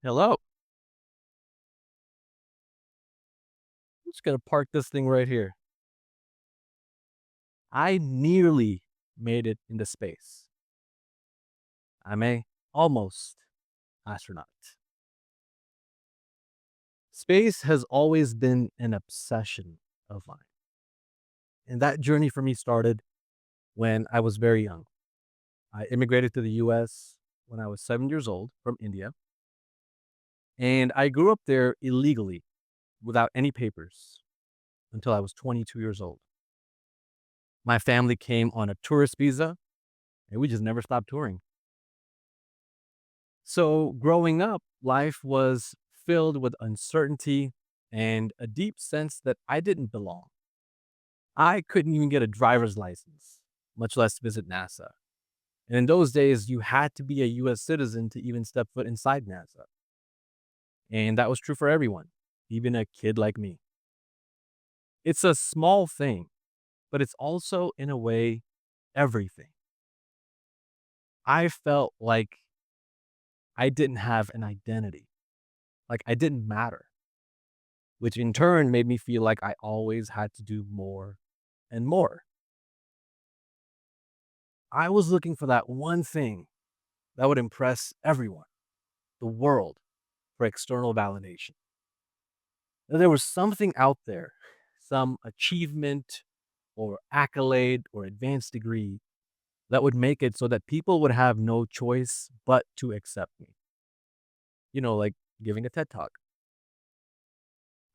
Hello. I'm just gonna park this thing right here. I nearly made it into space. I'm a almost astronaut. Space has always been an obsession of mine. And that journey for me started when I was very young. I immigrated to the US when I was 7 years old from India. And I grew up there illegally without any papers until I was 22 years old. My family came on a tourist visa and we just never stopped touring. So, growing up, life was filled with uncertainty and a deep sense that I didn't belong. I couldn't even get a driver's license, much less visit NASA. And in those days, you had to be a US citizen to even step foot inside NASA. And that was true for everyone, even a kid like me. It's a small thing, but it's also, in a way, everything. I felt like I didn't have an identity, like I didn't matter, which in turn made me feel like I always had to do more and more. I was looking for that one thing that would impress everyone, the world, for external validation. That there was something out there, some achievement or accolade or advanced degree that would make it so that people would have no choice but to accept me. Like giving a TED talk.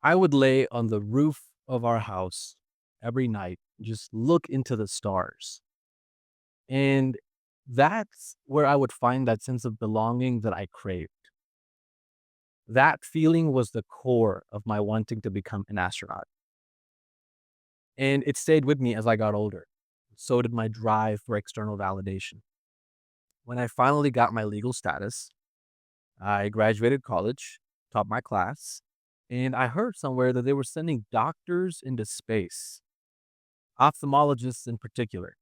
I would lay on the roof of our house every night, just look into the stars. And that's where I would find that sense of belonging that I craved. That feeling was the core of my wanting to become an astronaut. And it stayed with me as I got older. So did my drive for external validation. When I finally got my legal status, I graduated college, taught my class, and I heard somewhere that they were sending doctors into space, ophthalmologists in particular.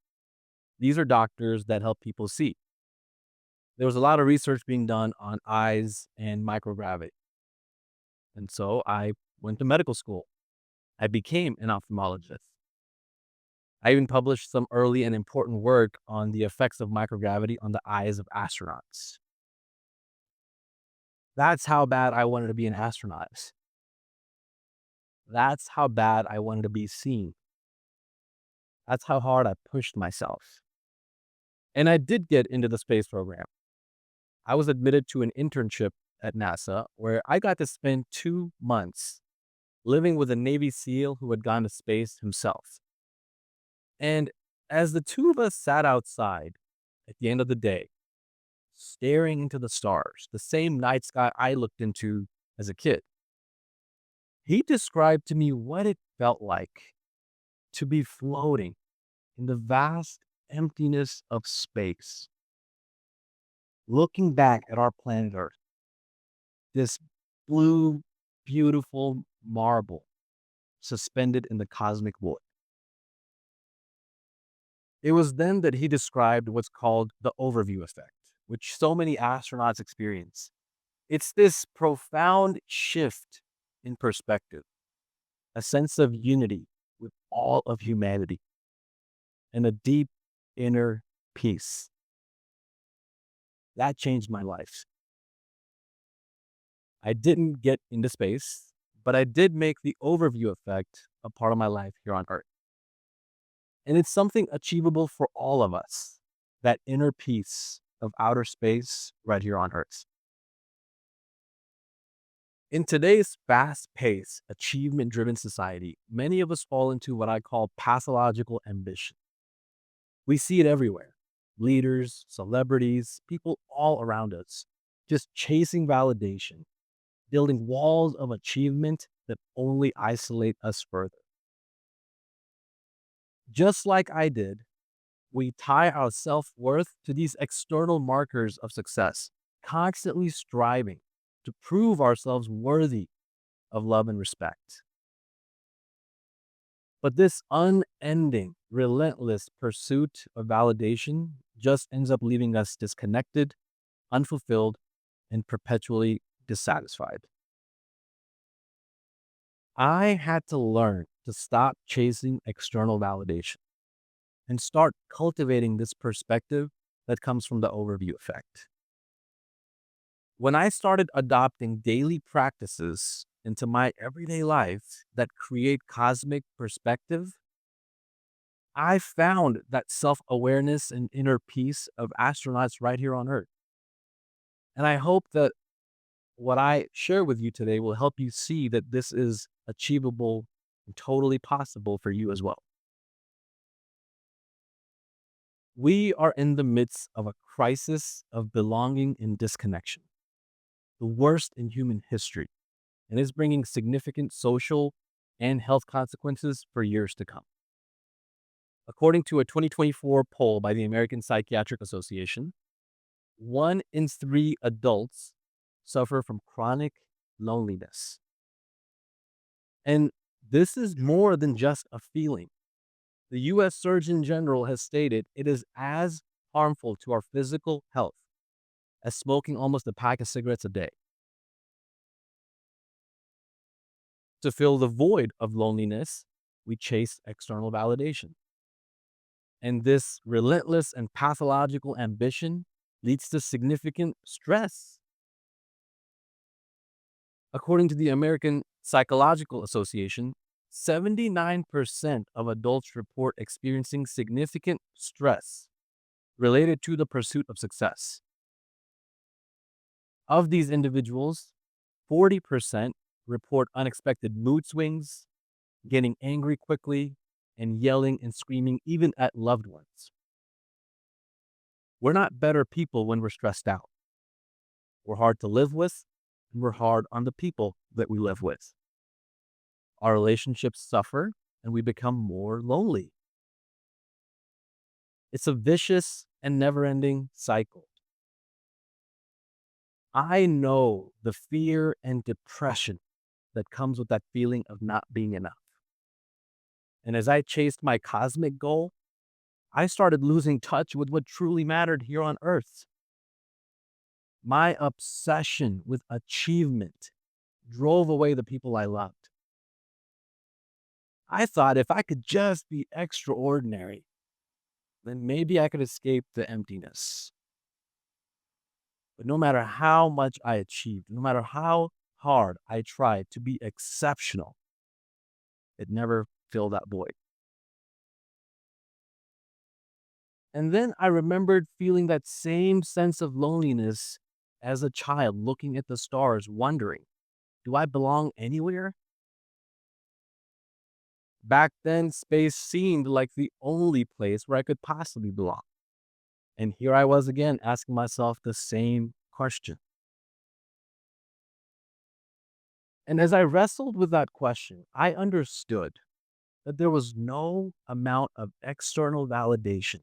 These are doctors that help people see. There was a lot of research being done on eyes and microgravity. And so I went to medical school. I became an ophthalmologist. I even published some early and important work on the effects of microgravity on the eyes of astronauts. That's how bad I wanted to be an astronaut. That's how bad I wanted to be seen. That's how hard I pushed myself. And I did get into the space program. I was admitted to an internship at NASA where I got to spend 2 months living with a Navy SEAL who had gone to space himself. And as the two of us sat outside at the end of the day, staring into the stars, the same night sky I looked into as a kid, he described to me what it felt like to be floating in the vast emptiness of space, looking back at our planet Earth, this blue, beautiful marble suspended in the cosmic void. It was then that he described what's called the overview effect, which so many astronauts experience. It's this profound shift in perspective, a sense of unity with all of humanity, and a deep inner peace. That changed my life. I didn't get into space, but I did make the overview effect a part of my life here on Earth. And it's something achievable for all of us, that inner peace of outer space right here on Earth. In today's fast paced, achievement driven society, many of us fall into what I call pathological ambition. We see it everywhere: leaders, celebrities, people all around us, just chasing validation, building walls of achievement that only isolate us further. Just like I did, we tie our self worth to these external markers of success, constantly striving to prove ourselves worthy of love and respect. But this unending, relentless pursuit of validation just ends up leaving us disconnected, unfulfilled, and perpetually dissatisfied. I had to learn to stop chasing external validation and start cultivating this perspective that comes from the overview effect. When I started adopting daily practices into my everyday life that create cosmic perspective, I found that self awareness and inner peace of astronauts right here on Earth. And I hope that what I share with you today will help you see that this is achievable and totally possible for you as well. We are in the midst of a crisis of belonging and disconnection, the worst in human history, and is bringing significant social and health consequences for years to come. According to a 2024 poll by the American Psychiatric Association, 1 in 3 adults suffer from chronic loneliness. And this is more than just a feeling. The US Surgeon General has stated it is as harmful to our physical health as smoking almost a pack of cigarettes a day. To fill the void of loneliness, we chase external validation. And this relentless and pathological ambition leads to significant stress. According to the American Psychological Association, 79% of adults report experiencing significant stress related to the pursuit of success. Of these individuals, 40% report unexpected mood swings, getting angry quickly, and yelling and screaming even at loved ones. We're not better people when we're stressed out. We're hard to live with, and we're hard on the people that we live with. Our relationships suffer, and we become more lonely. It's a vicious and never-ending cycle. I know the fear and depression that comes with that feeling of not being enough. And as I chased my cosmic goal, I started losing touch with what truly mattered here on Earth. My obsession with achievement drove away the people I loved. I thought if I could just be extraordinary, then maybe I could escape the emptiness. But no matter how much I achieved, no matter how hard I tried to be exceptional, it never filled that void. And then I remembered feeling that same sense of loneliness as a child looking at the stars, wondering, do I belong anywhere? Back then, space seemed like the only place where I could possibly belong. And here I was again asking myself the same question. And as I wrestled with that question, I understood that there was no amount of external validation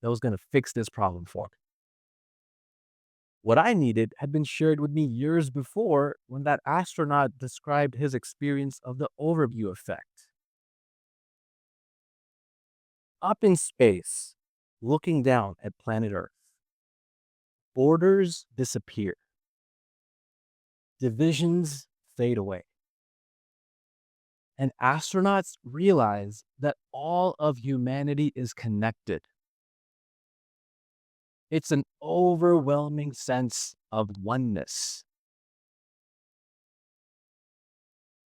that was going to fix this problem for me. What I needed had been shared with me years before when that astronaut described his experience of the overview effect. Up in space, looking down at planet Earth, borders disappear, divisions fade away, and astronauts realize that all of humanity is connected. It's an overwhelming sense of oneness.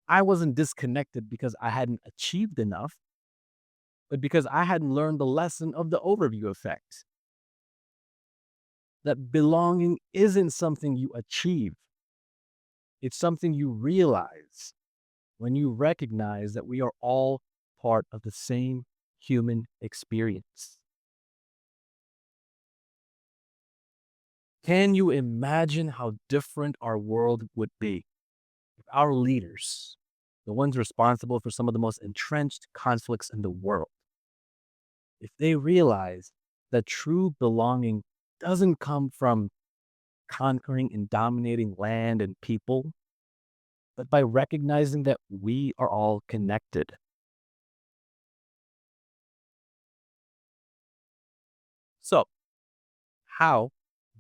I wasn't disconnected because I hadn't achieved enough, but because I hadn't learned the lesson of the overview effect. That belonging isn't something you achieve, it's something you realize when you recognize that we are all part of the same human experience. Can you imagine how different our world would be if our leaders, the ones responsible for some of the most entrenched conflicts in the world, if they realize that true belonging doesn't come from conquering and dominating land and people, but by recognizing that we are all connected? So, how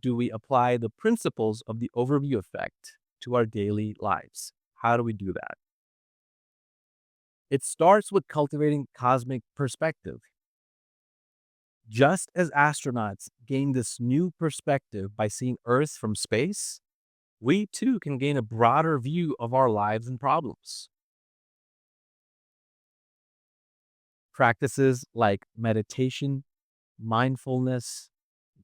do we apply the principles of the overview effect to our daily lives? How do we do that? It starts with cultivating cosmic perspective. Just as astronauts gain this new perspective by seeing Earth from space, we too can gain a broader view of our lives and problems. Practices like meditation, mindfulness,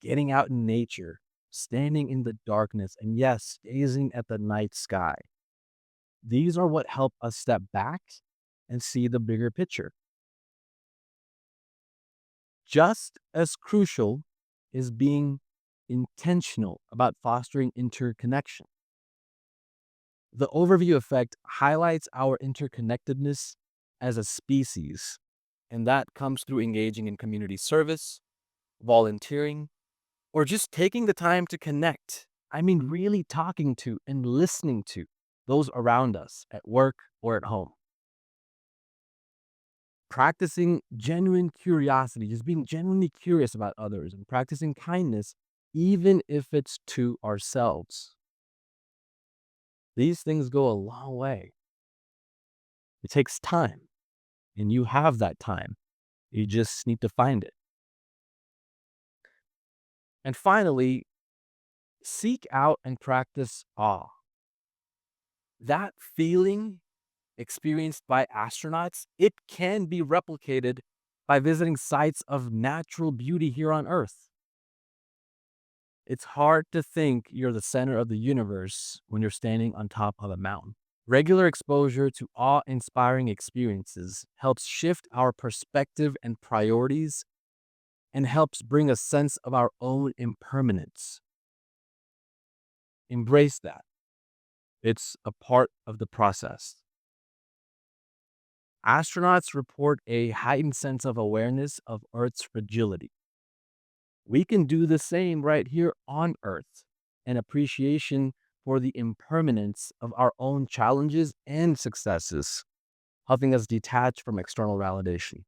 getting out in nature, standing in the darkness, and yes, gazing at the night sky. These are what help us step back and see the bigger picture. Just as crucial is being intentional about fostering interconnection. The overview effect highlights our interconnectedness as a species, and that comes through engaging in community service, volunteering, or just taking the time to connect. I mean, really talking to and listening to those around us at work or at home. Practicing genuine curiosity, just being genuinely curious about others, and practicing kindness, even if it's to ourselves. These things go a long way. It takes time, and you have that time. You just need to find it. And finally, seek out and practice awe. That feeling experienced by astronauts, it can be replicated by visiting sites of natural beauty here on Earth. It's hard to think you're the center of the universe when you're standing on top of a mountain. Regular exposure to awe-inspiring experiences helps shift our perspective and priorities and helps bring a sense of our own impermanence. Embrace that. It's a part of the process. Astronauts report a heightened sense of awareness of Earth's fragility. We can do the same right here on Earth, an appreciation for the impermanence of our own challenges and successes, helping us detach from external validation.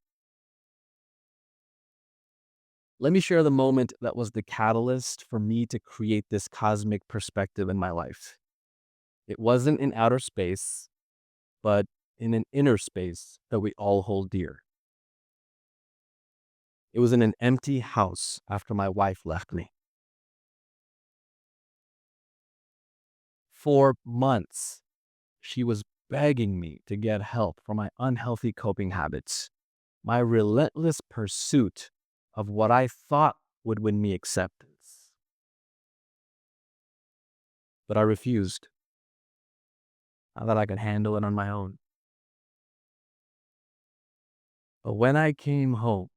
Let me share the moment that was the catalyst for me to create this cosmic perspective in my life. It wasn't in outer space, but in an inner space that we all hold dear. It was in an empty house after my wife left me. For months, she was begging me to get help for my unhealthy coping habits, my relentless pursuit of what I thought would win me acceptance. But I refused. I thought I could handle it on my own. But when I came home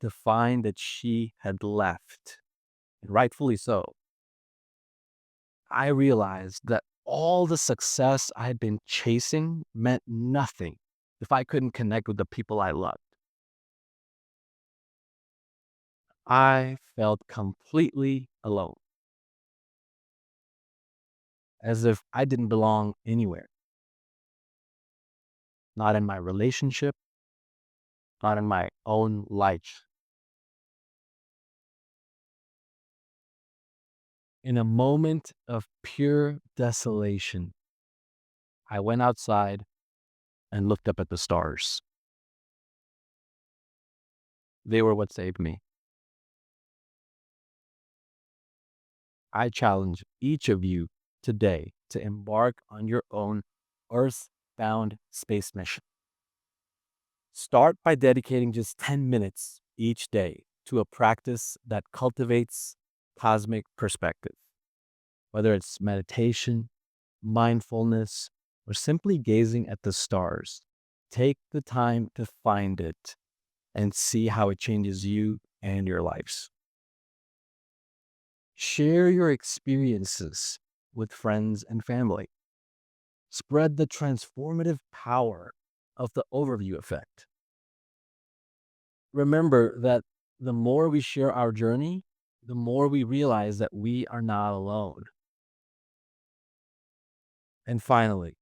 to find that she had left, and rightfully so, I realized that all the success I had been chasing meant nothing if I couldn't connect with the people I loved. I felt completely alone, as if I didn't belong anywhere, not in my relationship, not in my own life. In a moment of pure desolation, I went outside and looked up at the stars. They were what saved me. I challenge each of you today to embark on your own Earth-bound space mission. Start by dedicating just 10 minutes each day to a practice that cultivates cosmic perspective. Whether it's meditation, mindfulness, or simply gazing at the stars, take the time to find it and see how it changes you and your lives. Share your experiences with friends and family. Spread the transformative power of the overview effect. Remember that the more we share our journey, the more we realize that we are not alone. And finally,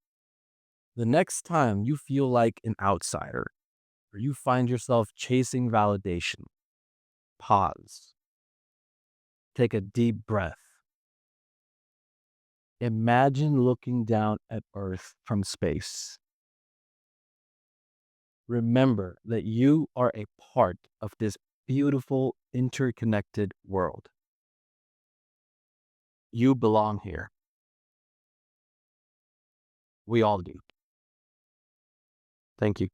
the next time you feel like an outsider or you find yourself chasing validation, pause. Take a deep breath. Imagine looking down at Earth from space. Remember that you are a part of this beautiful, interconnected world. You belong here. We all do. Thank you.